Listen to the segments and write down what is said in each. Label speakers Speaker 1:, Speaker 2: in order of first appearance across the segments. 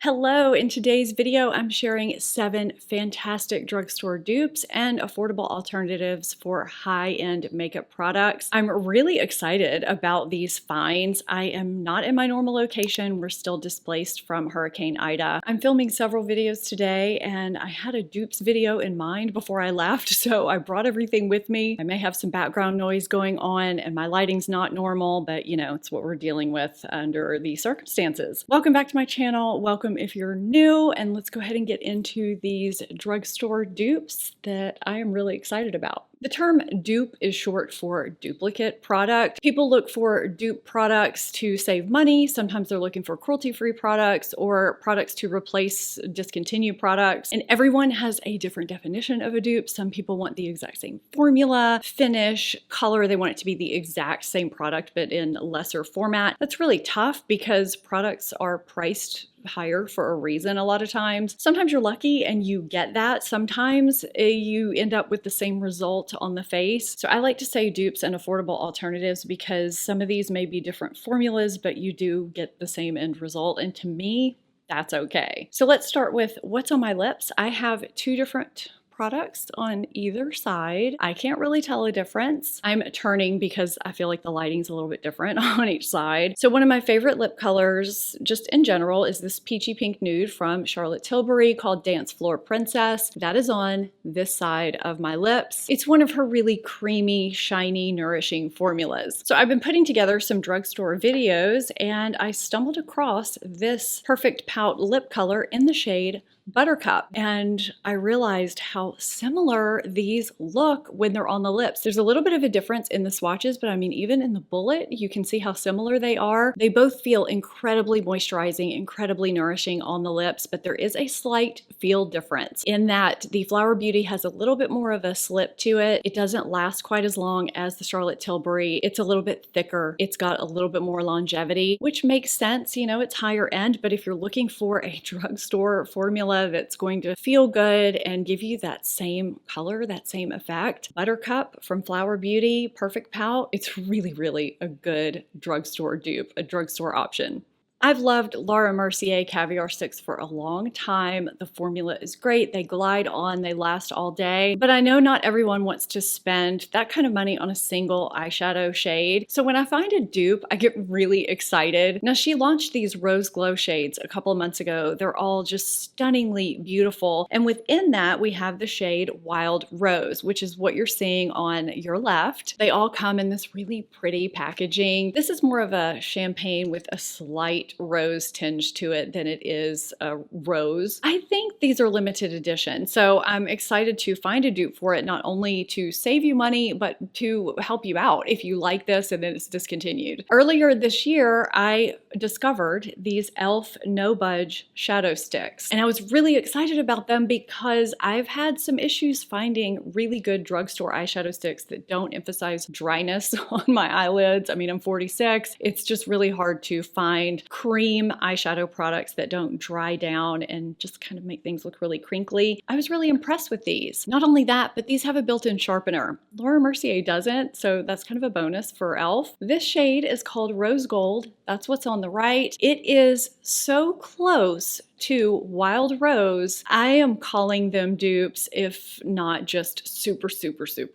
Speaker 1: Hello, in today's video, I'm sharing 7 fantastic drugstore dupes and affordable alternatives for high-end makeup products. I'm really excited about these finds. I am not in my normal location. We're still displaced from Hurricane Ida. I'm filming several videos today and I had a dupes video in mind before I left, so I brought everything with me. I may have some background noise going on and my lighting's not normal, but you know, it's what we're dealing with under these circumstances. Welcome back to my channel. Welcome if you're new, and let's go ahead and get into these drugstore dupes that I am really excited about. The term dupe is short for duplicate product. People look for dupe products to save money. Sometimes they're looking for cruelty-free products or products to replace discontinued products. And everyone has a different definition of a dupe. Some people want the exact same formula, finish, color. They want it to be the exact same product, but in lesser format. That's really tough because products are priced higher for a reason a lot of times. Sometimes you're lucky and you get that. Sometimes you end up with the same result on the face. So I like to say dupes and affordable alternatives because some of these may be different formulas, but you do get the same end result. And to me, that's okay. So let's start with what's on my lips. I have 2 different products on either side. I can't really tell a difference. I'm turning because I feel like the lighting's a little bit different on each side. So one of my favorite lip colors, just in general, is this peachy pink nude from Charlotte Tilbury called Dance Floor Princess. That is on this side of my lips. It's one of her really creamy, shiny, nourishing formulas. So I've been putting together some drugstore videos and I stumbled across this perfect pout lip color in the shade Buttercup, and I realized how similar these look when they're on the lips. There's a little bit of a difference in the swatches, but I mean, even in the bullet, you can see how similar they are. They both feel incredibly moisturizing, incredibly nourishing on the lips, but there is a slight feel difference in that the Flower Beauty has a little bit more of a slip to it. It doesn't last quite as long as the Charlotte Tilbury. It's a little bit thicker. It's got a little bit more longevity, which makes sense. You know, it's higher end, but if you're looking for a drugstore formula that's going to feel good and give you that same color, that same effect. Buttercup from Flower Beauty, Perfect Pout. It's really a good drugstore dupe, a drugstore option. I've loved Laura Mercier Caviar sticks for a long time. The formula is great. They glide on, they last all day. But I know not everyone wants to spend that kind of money on a single eyeshadow shade. So when I find a dupe, I get really excited. Now, she launched these Rose Glow shades a couple of months ago. They're all just stunningly beautiful. And within that, we have the shade Wild Rose, which is what you're seeing on your left. They all come in this really pretty packaging. This is more of a champagne with a slight rose tinge to it than it is a rose. I think these are limited edition, so I'm excited to find a dupe for it, not only to save you money, but to help you out if you like this and then it's discontinued. Earlier this year, I discovered these e.l.f. No Budge shadow sticks, and I was really excited about them because I've had some issues finding really good drugstore eyeshadow sticks that don't emphasize dryness on my eyelids. I mean, I'm 46. It's just really hard to find cream eyeshadow products that don't dry down and just kind of make things look really crinkly. I was really impressed with these. Not only that, but these have a built-in sharpener. Laura Mercier doesn't, so that's kind of a bonus for e.l.f. This shade is called Rose Gold. That's what's on the right. It is so close to Wild Rose. I am calling them dupes, if not just super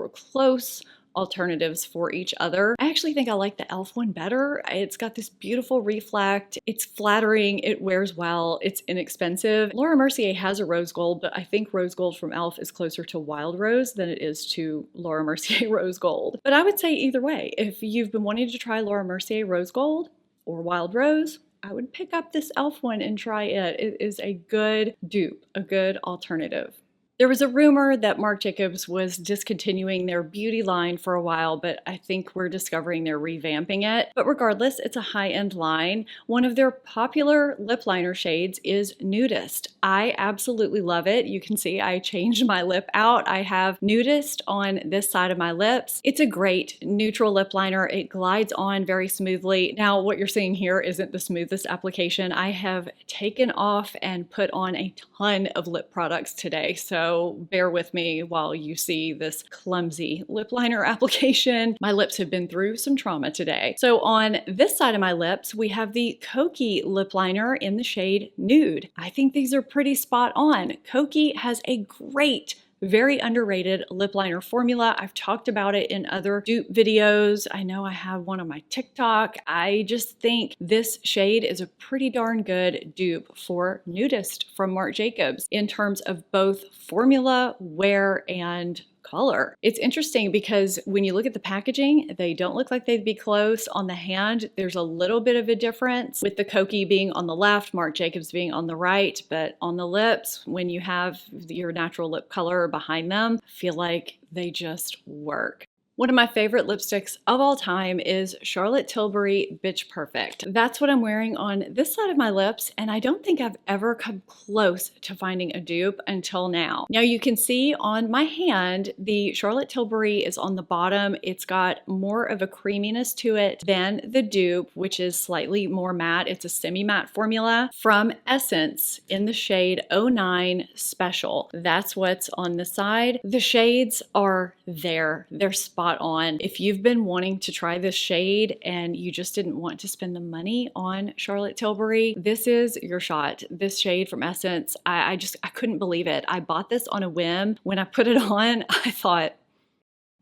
Speaker 1: close alternatives for each other. I actually think I like the e.l.f. one better. It's got this beautiful reflect. It's flattering. It wears well. It's inexpensive. Laura Mercier has a rose gold, but I think rose gold from e.l.f. is closer to Wild Rose than it is to Laura Mercier rose gold. But I would say either way, if you've been wanting to try Laura Mercier rose gold or Wild Rose, I would pick up this e.l.f. one and try it. It is a good dupe, a good alternative. There was a rumor that Marc Jacobs was discontinuing their beauty line for a while, but I think we're discovering they're revamping it. But regardless, it's a high-end line. One of their popular lip liner shades is Nudist. I absolutely love it. You can see I changed my lip out. I have Nudist on this side of my lips. It's a great neutral lip liner. It glides on very smoothly. Now, what you're seeing here isn't the smoothest application. I have taken off and put on a ton of lip products today, so So bear with me while you see this clumsy lip liner application. My lips have been through some trauma today. So on this side of my lips, we have the Koki lip liner in the shade Nude. I think these are pretty spot on. Koki has a great, very underrated lip liner formula. I've talked about it in other dupe videos. I know I have one on my TikTok. I just think this shade is a pretty darn good dupe for Nudist from Marc Jacobs in terms of both formula, wear, and color. It's interesting because when you look at the packaging, they don't look like they'd be close. On the hand, there's a little bit of a difference with the Koki being on the left, Marc Jacobs being on the right, but on the lips, when you have your natural lip color behind them, I feel like they just work. One of my favorite lipsticks of all time is Charlotte Tilbury Bitch Perfect. That's what I'm wearing on this side of my lips, and I don't think I've ever come close to finding a dupe until now. Now you can see on my hand, the Charlotte Tilbury is on the bottom. It's got more of a creaminess to it than the dupe, which is slightly more matte. It's a semi-matte formula from Essence in the shade 09 Special. That's what's on the side. The shades are there. They're spot on. If you've been wanting to try this shade and you just didn't want to spend the money on Charlotte Tilbury, this is your shot. This shade from Essence, I couldn't believe it. I bought this on a whim. When I put it on, I thought,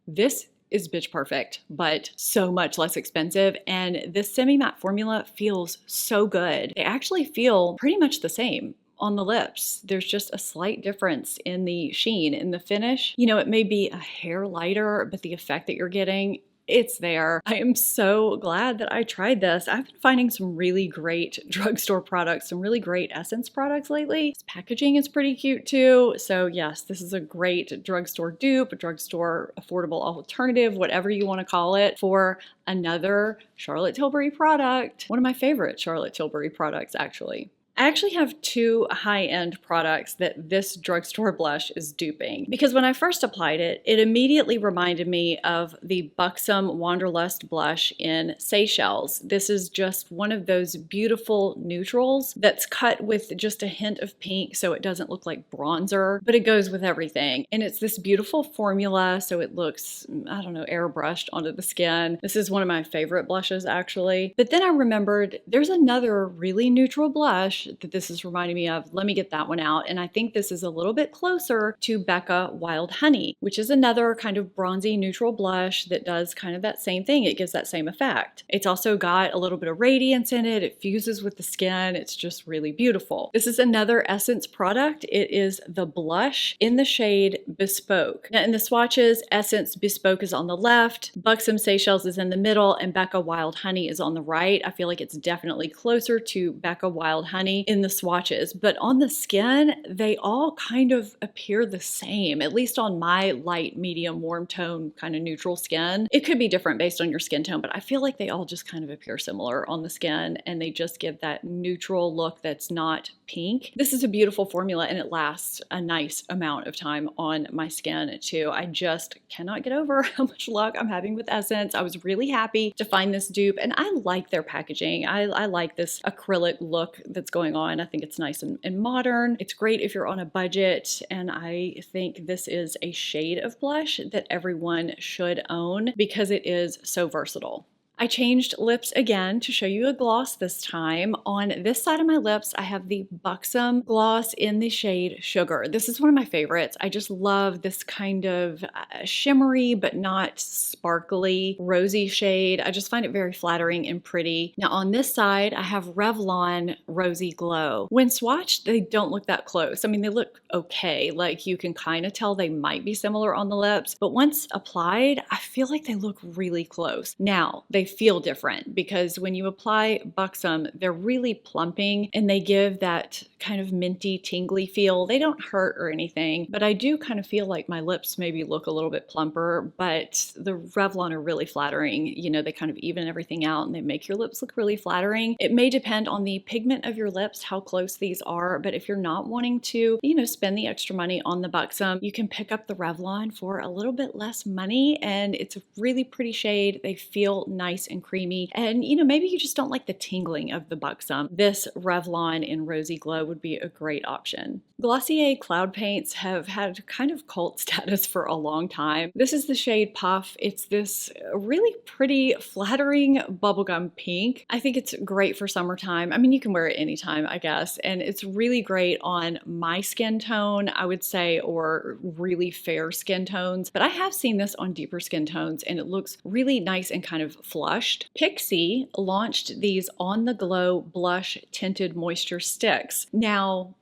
Speaker 1: this is bitch perfect, but so much less expensive. And this semi-matte formula feels so good. They actually feel pretty much the same on the lips. There's just a slight difference in the sheen, in the finish. You know, it may be a hair lighter, but the effect that you're getting, it's there. I am so glad that I tried this. I've been finding some really great drugstore products, some really great Essence products lately. This packaging is pretty cute too. So yes, this is a great drugstore dupe, a drugstore affordable alternative, whatever you want to call it, for another Charlotte Tilbury product. One of my favorite Charlotte Tilbury products, actually. I actually have two high-end products that this drugstore blush is duping, because when I first applied it, it immediately reminded me of the Buxom Wanderlust blush in Seychelles. This is just one of those beautiful neutrals that's cut with just a hint of pink so it doesn't look like bronzer, but it goes with everything. And it's this beautiful formula, so it looks, I don't know, airbrushed onto the skin. This is one of my favorite blushes, actually. But then I remembered there's another really neutral blush that this is reminding me of. Let me get that one out. And I think this is a little bit closer to Becca Wild Honey, which is another kind of bronzy neutral blush that does kind of that same thing. It gives that same effect. It's also got a little bit of radiance in it. It fuses with the skin. It's just really beautiful. This is another Essence product. It is the blush in the shade Bespoke. Now in the swatches, Essence Bespoke is on the left, Buxom Seychelles is in the middle, and Becca Wild Honey is on the right. I feel like it's definitely closer to Becca Wild Honey in the swatches, but on the skin, they all kind of appear the same, at least on my light, medium, warm tone, kind of neutral skin. It could be different based on your skin tone, but I feel like they all just kind of appear similar on the skin, and they just give that neutral look that's not pink. This is a beautiful formula, and it lasts a nice amount of time on my skin too. I just cannot get over how much luck I'm having with Essence. I was really happy to find this dupe, and I like their packaging. I like this acrylic look that's going on. I think it's nice and modern. It's great if you're on a budget, and I think this is a shade of blush that everyone should own because it is so versatile. I changed lips again to show you a gloss this time. On this side of my lips, I have the Buxom Gloss in the shade Sugar. This is one of my favorites. I just love this kind of shimmery but not sparkly rosy shade. I just find it very flattering and pretty. Now on this side, I have Revlon Rosy Glow. When swatched, they don't look that close. I mean, they look okay. Like you can kind of tell they might be similar on the lips, but once applied, I feel like they look really close. Now, they feel different because when you apply Buxom, they're really plumping and they give that kind of minty, tingly feel. They don't hurt or anything, but I do kind of feel like my lips maybe look a little bit plumper, but the Revlon are really flattering. You know, they kind of even everything out and they make your lips look really flattering. It may depend on the pigment of your lips, how close these are, but if you're not wanting to, you know, spend the extra money on the Buxom, you can pick up the Revlon for a little bit less money, and it's a really pretty shade. They feel nice and creamy, and you know, maybe you just don't like the tingling of the Buxom. This Revlon in Rosy Glow would be a great option. Glossier cloud paints have had kind of cult status for a long time. This is the shade Puff. It's this really pretty, flattering bubblegum pink. I think it's great for summertime. I mean, you can wear it anytime, I guess, and it's really great on my skin tone, I would say, or really fair skin tones. But I have seen this on deeper skin tones, and it looks really nice and kind of flushed. Pixi launched these On the Glow Blush Tinted Moisture Sticks. Now,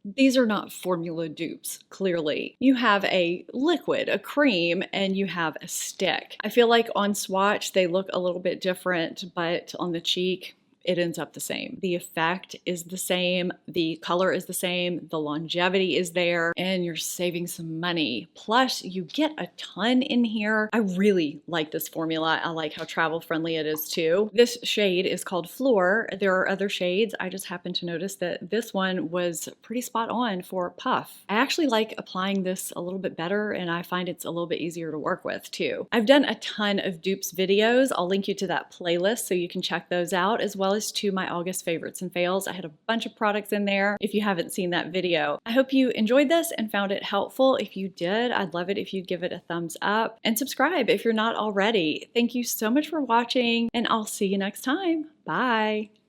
Speaker 1: these are not formula dupes, clearly. You have a liquid, a cream, and you have a stick. I feel like on swatch, they look a little bit different, but on the cheek, it ends up the same. The effect is the same, the color is the same, the longevity is there, and you're saving some money. Plus, you get a ton in here. I really like this formula. I like how travel friendly it is too. This shade is called Floor. There are other shades. I just happened to notice that this one was pretty spot on for Puff. I actually like applying this a little bit better, and I find it's a little bit easier to work with too. I've done a ton of dupes videos. I'll link you to that playlist so you can check those out, as well as to my August favorites and fails. I had a bunch of products in there if you haven't seen that video. I hope you enjoyed this and found it helpful. If you did, I'd love it if you'd give it a thumbs up and subscribe if you're not already. Thank you so much for watching, and I'll see you next time. Bye.